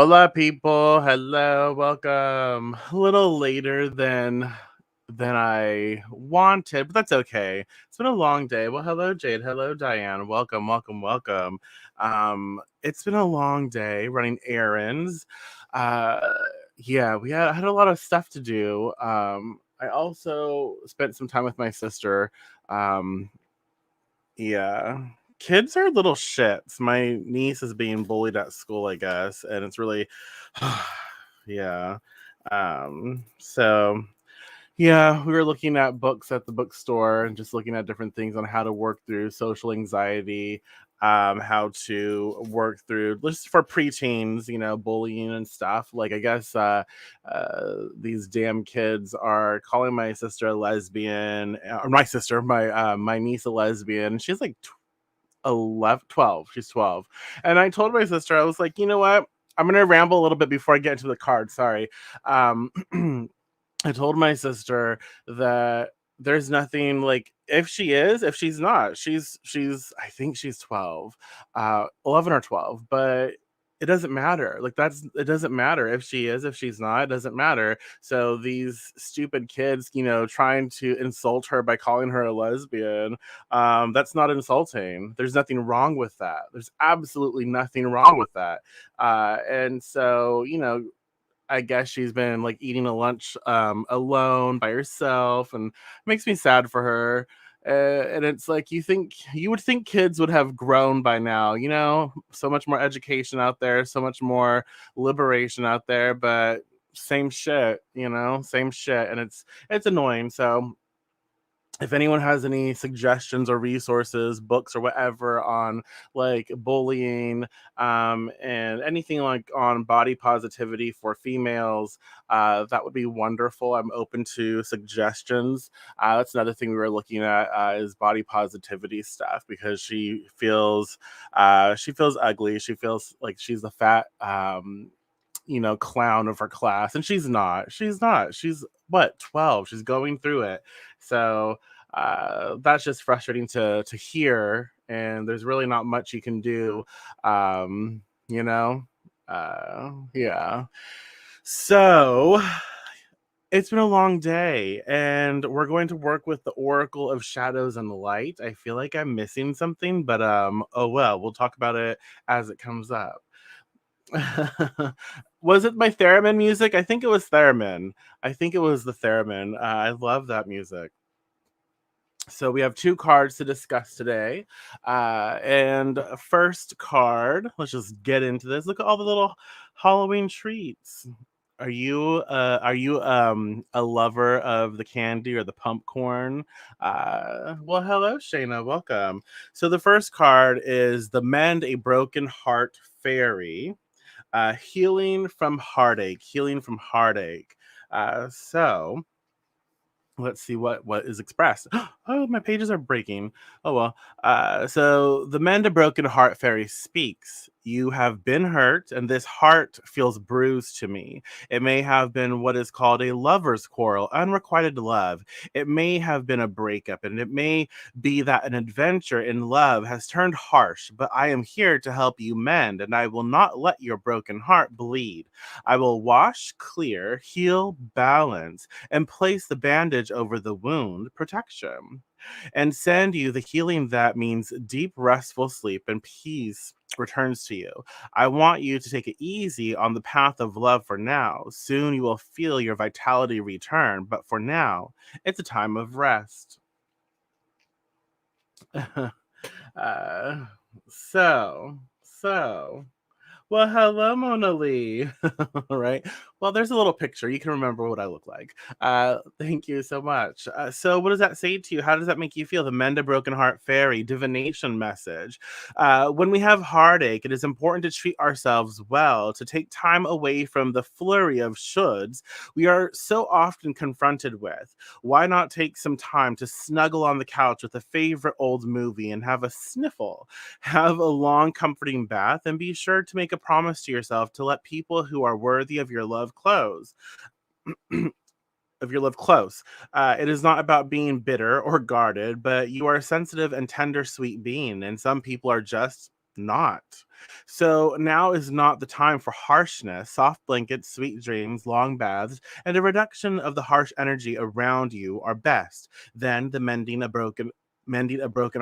Hola, people. Hello, welcome. A little later than I wanted, but that's okay. It's been a long day. Well, hello, Jade. Hello, Diane. Welcome, welcome, welcome. It's been a long day running errands. Uh, yeah, had a lot of stuff to do. I also spent some time with my sister. Um, yeah. Kids are little shits. My niece is being bullied at school, I guess, and it's really yeah. So yeah, we were looking at books at the bookstore and just looking at different things on how to work through social anxiety, how to work through just for preteens, bullying and stuff. Like I guess these damn kids are calling my sister a lesbian, or my sister, my niece a lesbian. She's like 11, 12. She's 12. And I told my sister, I was like, you know what? I'm gonna ramble a little bit before I get into the card. Sorry. Um, I told my sister that there's nothing like if she's not, she's I think she's 12, 11 or 12, but it doesn't matter. Like it doesn't matter if she is, if she's not, it doesn't matter. So these stupid kids, trying to insult her by calling her a lesbian, that's not insulting. There's nothing wrong with that. There's absolutely nothing wrong with that. And so, I guess she's been like eating a lunch alone by herself, and it makes me sad for her. And it's like you would think kids would have grown by now, so much more education out there, so much more liberation out there, but same shit, same shit, and it's annoying. So if anyone has any suggestions or resources, books or whatever on like bullying, and anything like on body positivity for females, that would be wonderful. I'm open to suggestions. That's another thing we were looking at, is body positivity stuff, because she feels ugly. She feels like she's the fat clown of her class, and she's what, 12. She's going through it. So that's just frustrating to hear, and there's really not much you can do. um you know yeah. So it's been a long day, and we're going to work with the Oracle of Shadows and Light. I feel like I'm missing something, but oh well, we'll talk about it as it comes up. Was it my theremin music? I think it was theremin. I think it was the theremin. I love that music. So we have two cards to discuss today. And first card, let's just get into this. Look at all the little Halloween treats. Are you a lover of the candy or the pumpcorn? Well, hello, Shayna. Welcome. So the first card is the Mend a Broken Heart Fairy. Healing from heartache. Healing from heartache. So let's see what is expressed. Oh, my pages are breaking. Oh well. So the Mend a Broken Heart Fairy speaks. You have been hurt, and this heart feels bruised to me. It may have been what is called a lover's quarrel, unrequited love. It may have been a breakup, and it may be that an adventure in love has turned harsh, but I am here to help you mend, and I will not let your broken heart bleed. I will wash, clear, heal, balance, and place the bandage over the wound, protection, and send you the healing that means deep, restful sleep and peace returns to you. I want you to take it easy on the path of love for now. Soon you will feel your vitality return, but for now, it's a time of rest. uh, so, well, hello, Mona Lee. Right. Well, there's a little picture. You can remember what I look like. Thank you so much. So, what does that say to you? How does that make you feel? The Mend a Broken Heart Fairy divination message. When we have heartache, it is important to treat ourselves well, to take time away from the flurry of shoulds we are so often confronted with. Why not take some time to snuggle on the couch with a favorite old movie and have a sniffle? Have a long, comforting bath, and be sure to make a promise to yourself to let people who are worthy of your love close. Of your love close. It is not about being bitter or guarded, but you are a sensitive and tender, sweet being, and some people are just not. So now is not the time for harshness. Soft blankets, sweet dreams, long baths, and a reduction of the harsh energy around you are best. Then the mending a broken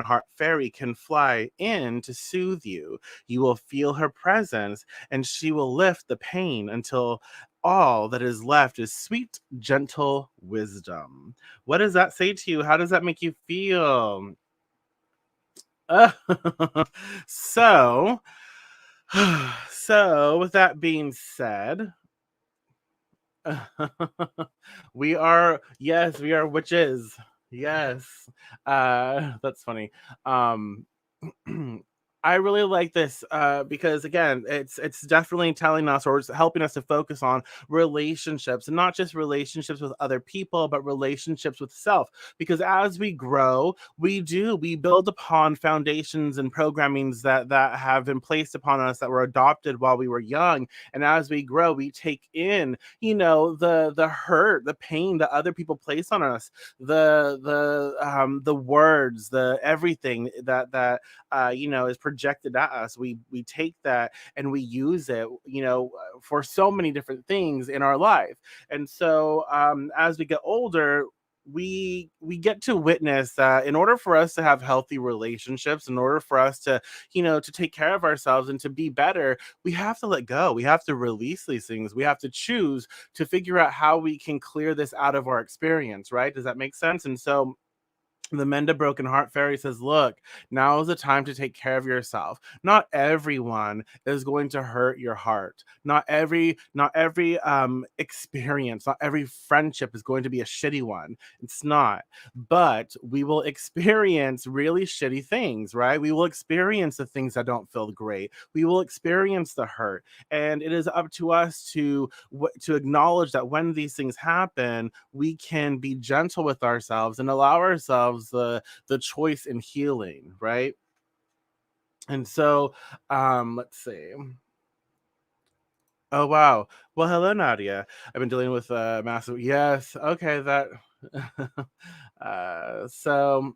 heart fairy can fly in to soothe you. You will feel her presence, and she will lift the pain until all that is left is sweet, gentle wisdom. What does that say to you? How does that make you feel? Uh, so, so with that being said, we are witches. Yes. That's funny. Um I really like this because again, it's definitely telling us or it's helping us to focus on relationships, and not just relationships with other people, but relationships with self. Because as we grow, we build upon foundations and programmings that have been placed upon us that were adopted while we were young. And as we grow, we take in, the hurt, the pain that other people place on us, the words, the everything that is projected at us. We take that and we use it, for so many different things in our life. And so as we get older, we get to witness that in order for us to have healthy relationships, in order for us to, to take care of ourselves and to be better, we have to let go. We have to release these things. We have to choose to figure out how we can clear this out of our experience, right? Does that make sense? And so the Mend a Broken Heart Fairy says, look, now is the time to take care of yourself. Not everyone is going to hurt your heart. Not every experience, not every friendship is going to be a shitty one. It's not. But we will experience really shitty things, right? We will experience the things that don't feel great. We will experience the hurt. And it is up to us to acknowledge that when these things happen, we can be gentle with ourselves and allow ourselves the choice in healing, right? And so let's see. Oh wow. Well, hello Nadia. I've been dealing with massive, yes, okay, that so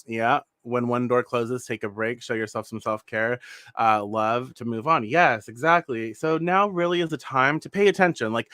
yeah, when one door closes, take a break, show yourself some self-care, love to move on. Yes, exactly. So now really is the time to pay attention. Like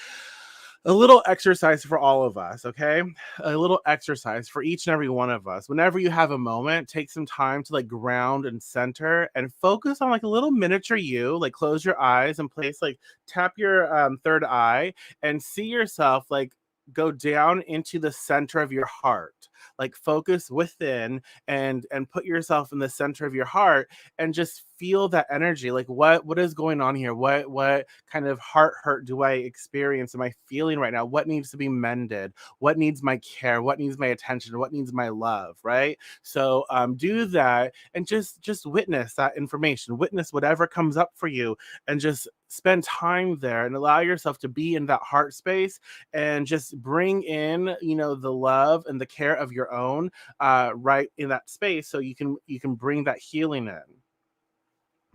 a little exercise for all of us, okay? A little exercise for each and every one of us. Whenever you have a moment, take some time to like ground and center and focus on like a little miniature you. Like close your eyes and place like tap your third eye and see yourself like go down into the center of your heart. Like focus within and put yourself in the center of your heart and just feel that energy. Like what is going on here? What kind of heart hurt do I experience? Am I feeling right now? What needs to be mended? What needs my care? What needs my attention? What needs my love? Right. So do that and just witness that information. Witness whatever comes up for you, and just spend time there and allow yourself to be in that heart space and just bring in, the love and the care of your own right in that space, so you can bring that healing in.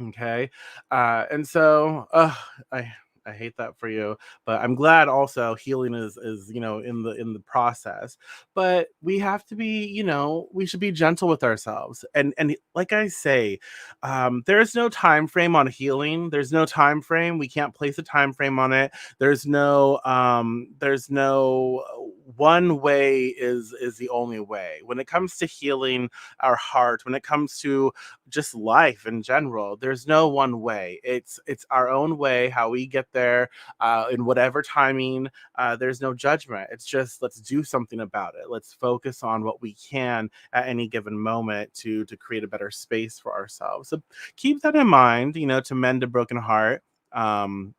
Okay. And so I hate that for you, but I'm glad also healing is in the process. But we have to be, we should be gentle with ourselves. And like I say, there's no time frame on healing. There's no time frame. We can't place a time frame on it. There's no one way is the only way. When it comes to healing our heart, when it comes to just life in general, there's no one way. It's our own way how we get there, in whatever timing. There's no judgment. It's just let's do something about it. Let's focus on what we can at any given moment to create a better space for ourselves. So keep that in mind, to mend a broken heart. um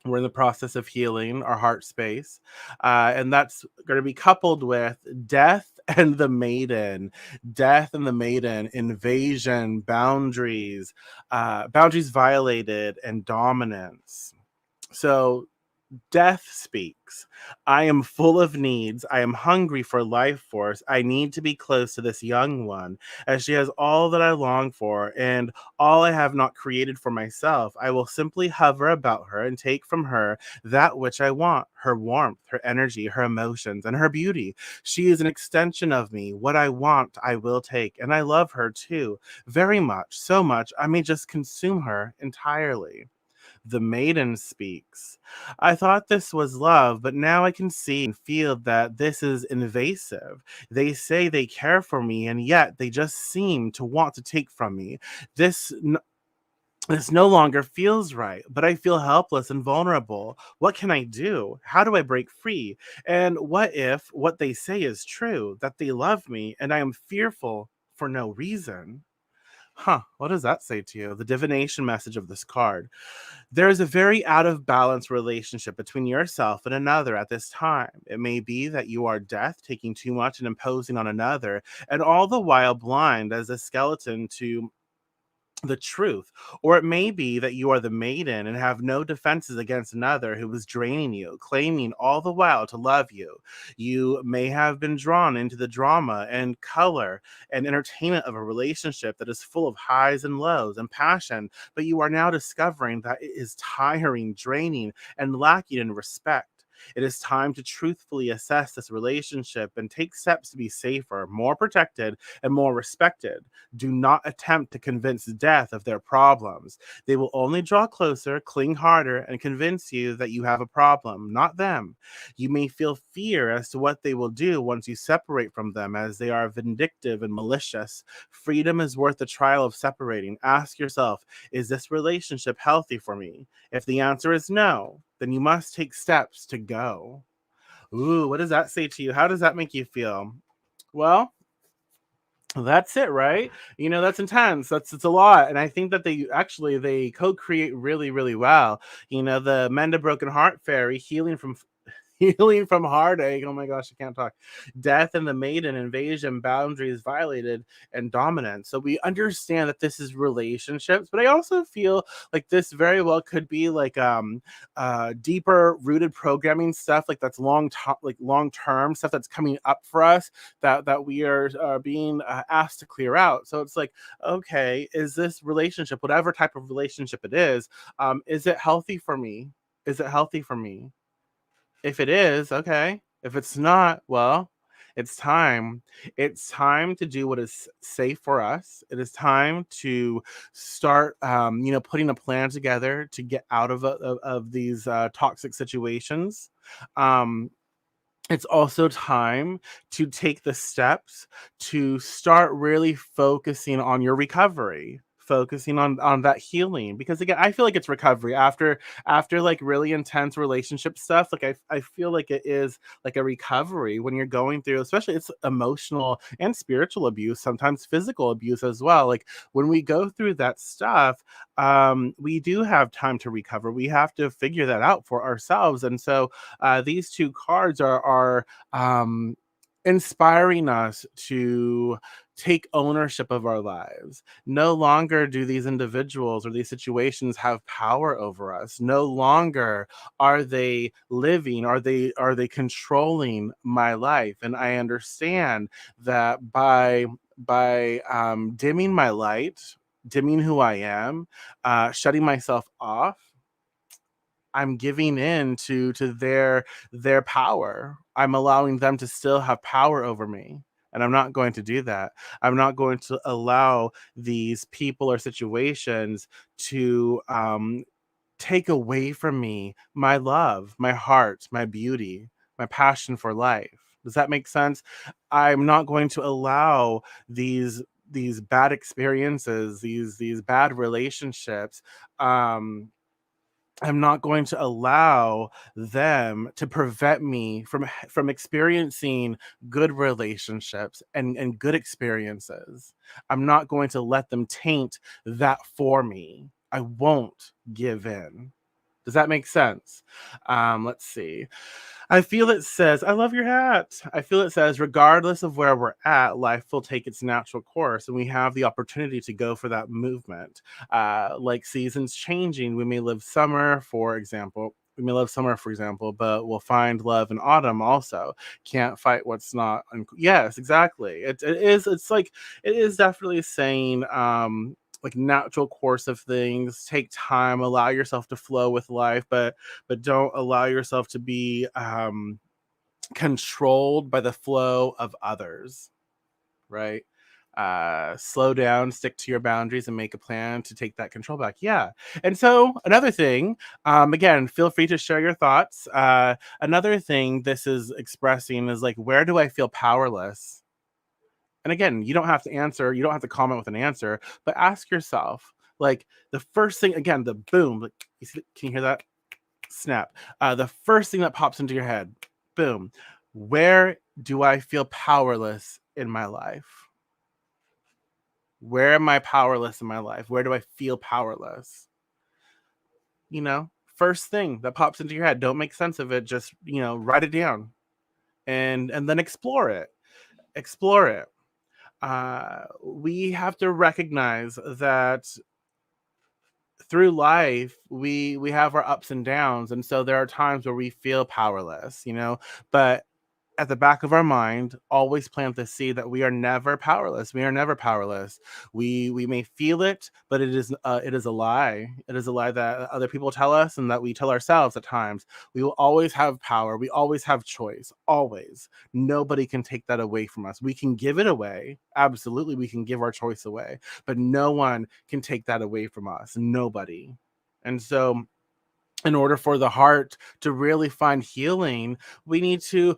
we're in the process of healing our heart space. And that's going to be coupled with death and the maiden. Death and the maiden, invasion, boundaries violated, and dominance. So Death speaks. I am full of needs. I am hungry for life force. I need to be close to this young one, as she has all that I long for and all I have not created for myself. I will simply hover about her and take from her that which I want, her warmth, her energy, her emotions, and her beauty. She is an extension of me. What I want, I will take. And I love her too, very much, so much, I may just consume her entirely. The maiden speaks. I thought this was love, but now I can see and feel that this is invasive. They say they care for me, and yet they just seem to want to take from me. This this no longer feels right, but I feel helpless and vulnerable. What can I do? How do I break free? And what if what they say is true, that they love me, and I am fearful for no reason? Huh, what does that say to you? The divination message of this card. There is a very out of balance relationship between yourself and another at this time. It may be that you are death, taking too much and imposing on another, and all the while blind as a skeleton to the truth. Or it may be that you are the maiden and have no defenses against another who is draining you, claiming all the while to love you. You may have been drawn into the drama and color and entertainment of a relationship that is full of highs and lows and passion, but you are now discovering that it is tiring, draining, and lacking in respect. It is time to truthfully assess this relationship and take steps to be safer, more protected, and more respected. Do not attempt to convince death of their problems. They will only draw closer, cling harder, and convince you that you have a problem, not them. You may feel fear as to what they will do once you separate from them, as they are vindictive and malicious. Freedom is worth the trial of separating. Ask yourself, is this relationship healthy for me? If the answer is no, then you must take steps to go. Ooh, what does that say to you? How does that make you feel? Well, that's it, right? That's intense. That's it's a lot, and I think that they co-create really, really well. The Mend a Broken Heart fairy healing from healing from heartache. Oh my gosh, I can't talk. Death and the maiden, invasion, boundaries violated, and dominance. So we understand that this is relationships, but I also feel like this very well could be like deeper rooted programming stuff, like that's long term stuff that's coming up for us that we are being asked to clear out. So it's like, okay, is this relationship, whatever type of relationship it is it healthy for me? Is it healthy for me? If it is, okay. If it's not, well, it's time. It's time to do what is safe for us. It is time to start, putting a plan together to get out of these toxic situations. Um, it's also time to take the steps to start really focusing on your recovery, focusing on that healing, because again, I feel like it's recovery after like really intense relationship stuff. Like I feel like it is like a recovery when you're going through, especially it's emotional and spiritual abuse, sometimes physical abuse as well. Like when we go through that stuff, we do have time to recover. We have to figure that out for ourselves. And so these two cards are inspiring us to take ownership of our lives. No longer do these individuals or these situations have power over us. No longer are they living, are they controlling my life. And I understand that by dimming my light, dimming who I am, shutting myself off, I'm giving in to their power. I'm allowing them to still have power over me. And I'm not going to do that. I'm not going to allow these people or situations to take away from me my love, my heart, my beauty, my passion for life. Does that make sense? I'm not going to allow these bad experiences, these bad relationships, um I'm not going to allow them to prevent me from experiencing good relationships and good experiences. I'm not going to let them taint that for me. I won't give in. Does that make sense? Let's see. I feel it says, I love your hat. I feel it says, regardless of where we're at, life will take its natural course, and we have the opportunity to go for that movement. Like seasons changing, we may live summer, for example. We may love summer, for example, but we'll find love in autumn also. Can't fight what's not. Yes, exactly. It is. It's like it is definitely saying like natural course of things. Take time, allow yourself to flow with life, but don't allow yourself to be controlled by the flow of others, right? Slow down, stick to your boundaries, and make a plan to take that control back. Yeah. And so, another thing, again, feel free to share your thoughts. Another thing this is expressing is like, where do I feel powerless? And again, you don't have to answer, you don't have to comment with an answer, but ask yourself, like, the first thing, again, the boom, like, can you hear that? Snap. The first thing that pops into your head, boom. Where do I feel powerless in my life? Where am I powerless in my life? Where do I feel powerless? You know, first thing that pops into your head. Don't make sense of it. Just, write it down and then explore it. Explore it. We have to recognize that through life we have our ups and downs, and so there are times where we feel powerless, but at the back of our mind, always plant the seed that we are never powerless. We are never powerless. We may feel it, but it is a lie. It is a lie that other people tell us and that we tell ourselves at times. We will always have power. We always have choice. Always. Nobody can take that away from us. We can give it away. Absolutely, we can give our choice away, but no one can take that away from us. Nobody. And so in order for the heart to really find healing, we need to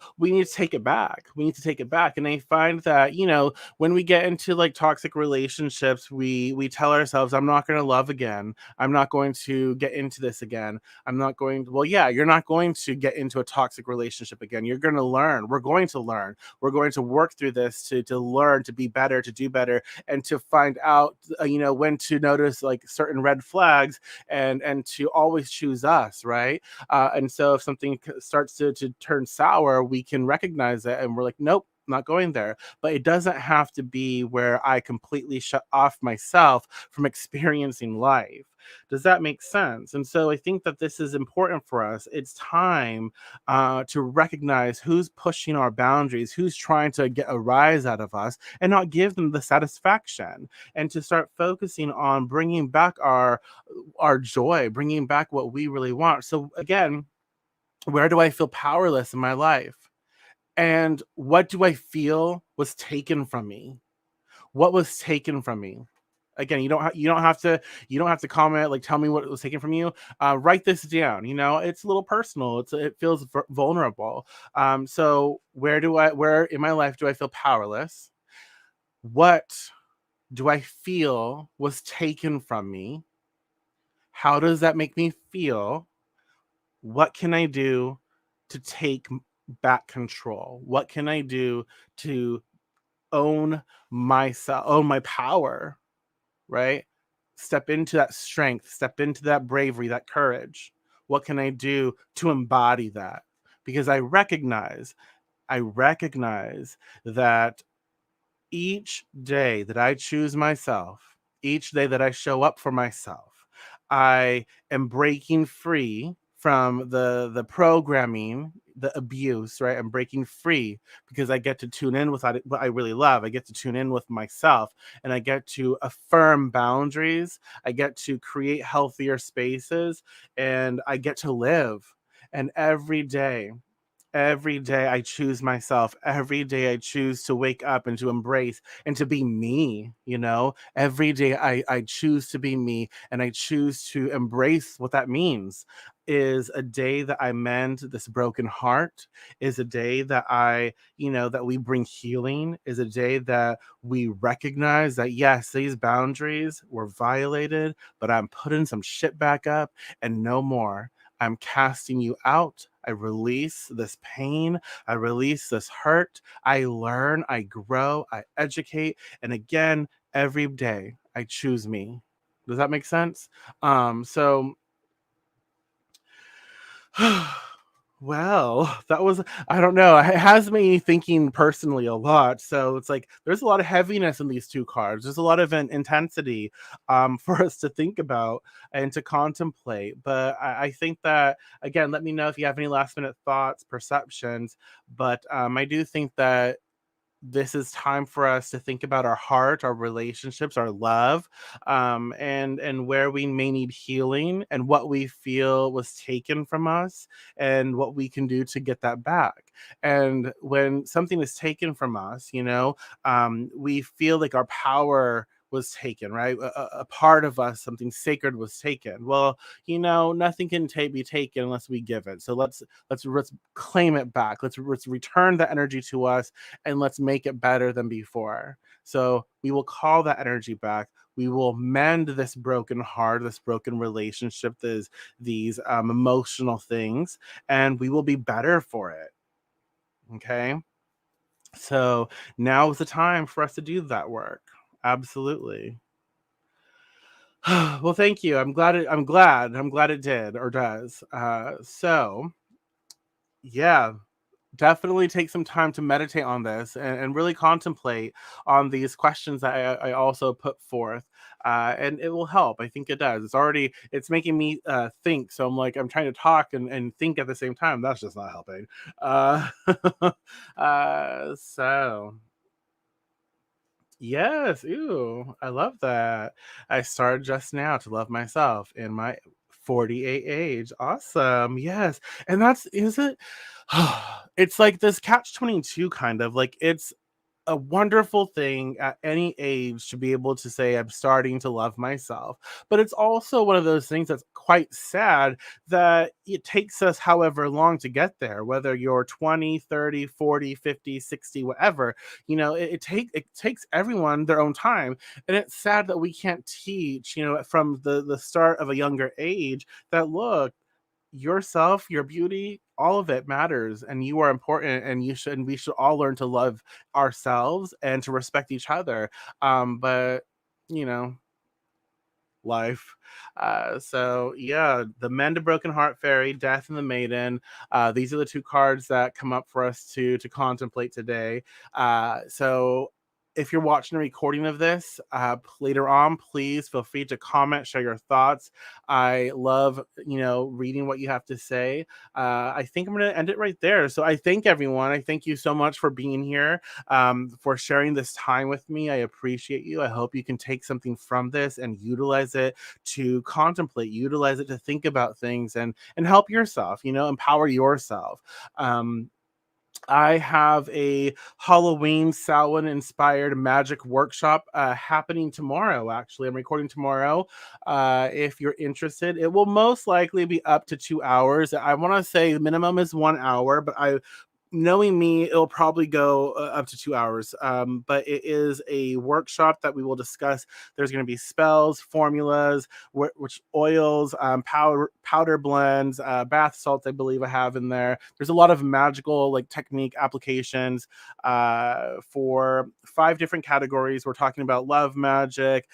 take it back. We need to take it back. And I find that, when we get into like toxic relationships, we tell ourselves, I'm not going to love again. I'm not going to get into this again. I'm not going to, well, yeah, you're not going to get into a toxic relationship again. You're going to learn. We're going to learn. We're going to work through this to learn, to be better, to do better, and to find out, when to notice like certain red flags, and to always choose us, right? And so if something starts to turn sour, we can recognize it and we're like, nope, not going there. But it doesn't have to be where I completely shut off myself from experiencing life. Does that make sense? And so I think that this is important for us. It's time to recognize who's pushing our boundaries, who's trying to get a rise out of us, and not give them the satisfaction, and to start focusing on bringing back our joy, bringing back what we really want. So again, where do I feel powerless in my life? And what do I feel was taken from me? What was taken from me? Again, you don't have to comment, like, tell me what was taken from you. Write this down. It's a little personal. It feels vulnerable. So where in my life do I feel powerless? What do I feel was taken from me? How does that make me feel? What can I do to take back control? What can I do to own myself, own my power, right? Step into that strength, step into that bravery, that courage. What can I do to embody that? Because I recognize that each day that I choose myself, each day that I show up for myself, I am breaking free from the programming, the abuse, right? I'm breaking free because I get to tune in with what I really love. I get to tune in with myself, and I get to affirm boundaries. I get to create healthier spaces, and I get to live. And every day I choose myself. Every day I choose to wake up and to embrace and to be me. Every day I choose to be me, and I choose to embrace what that means. Is a day that I mend this broken heart, is a day that that we bring healing, is a day that we recognize that, yes, these boundaries were violated, but I'm putting some shit back up, and no more. I'm casting you out. I release this pain. I release this hurt. I learn. I grow. I educate. And again, every day I choose me. Does that make sense? So Well, that was I don't know, it has me thinking personally a lot, so it's like, there's a lot of heaviness in these 2 cards, there's a lot of intensity, for us to think about and to contemplate, but I think that again, let me know if you have any last minute thoughts, perceptions, but, I do think that this is time for us to think about our heart, our relationships, our love, and where we may need healing, and what we feel was taken from us, and what we can do to get that back. And when something is taken from us, we feel like our power was taken, right? A part of us, something sacred was taken. Well, nothing can be taken unless we give it. So let's claim it back. Let's return the energy to us, and let's make it better than before. So we will call that energy back. We will mend this broken heart, this broken relationship, these emotional things, and we will be better for it. Okay. So now is the time for us to do that work. Absolutely. Well, thank you. I'm glad it did or does. So yeah, definitely take some time to meditate on this, and really contemplate on these questions that I also put forth, and it will help. I think it does. It's making me think, so I'm trying to talk and think at the same time. That's just not helping. uh, so yes, ooh, I love that. I started just now to love myself in my 48 age. Awesome. Yes. And that's is it it's like this catch 22 kind of like it's a wonderful thing at any age to be able to say I'm starting to love myself. But it's also one of those things that's quite sad that it takes us however long to get there, whether you're 20, 30, 40, 50, 60, whatever. It takes everyone their own time. And it's sad that we can't teach, from the start of a younger age that look, yourself, your beauty, all of it matters, and you are important, and we should all learn to love ourselves and to respect each other. But you know, life. So yeah, the Mend a Broken Heart Fairy, Death and the Maiden. These are the 2 cards that come up for us to contemplate today. So if you're watching a recording of this later on, please feel free to comment, share your thoughts. I love, reading what you have to say. I think I'm going to end it right there. So I thank everyone. I thank you so much for being here, for sharing this time with me. I appreciate you. I hope you can take something from this and utilize it to contemplate, utilize it to think about things, and help yourself, empower yourself. Um, I have a Halloween Samhain inspired magic workshop happening tomorrow. Actually, I'm recording tomorrow. If you're interested, it will most likely be up to 2 hours. I want to say the minimum is 1 hour, but knowing me, it'll probably go up to 2 hours. But it is a workshop that we will discuss. There's going to be spells, formulas, which oils, powder blends, bath salts. I believe I have in there. There's a lot of magical like technique applications for 5 different categories. We're talking about love magic,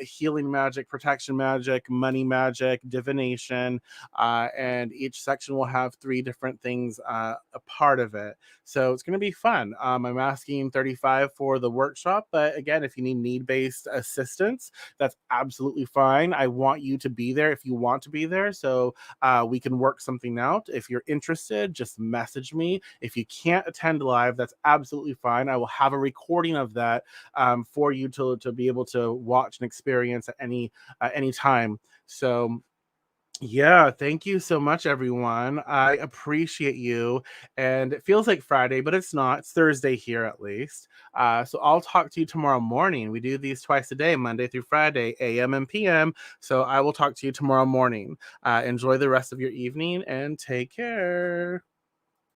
healing magic, protection magic, money magic, divination, and each section will have 3 different things a part of it. So it's going to be fun. I'm asking 35 for the workshop, but again, if you need based assistance, that's absolutely fine. I want you to be there if you want to be there, so we can work something out. If you're interested, just message me. If you can't attend live, that's absolutely fine. I will have a recording of that for you to be able to watch and experience at any time. So yeah, thank you so much, everyone. I appreciate you. And it feels like Friday, but it's not. It's Thursday here at least. So I'll talk to you tomorrow morning. We do these twice a day, Monday through Friday, AM and PM. So I will talk to you tomorrow morning. Enjoy the rest of your evening and take care.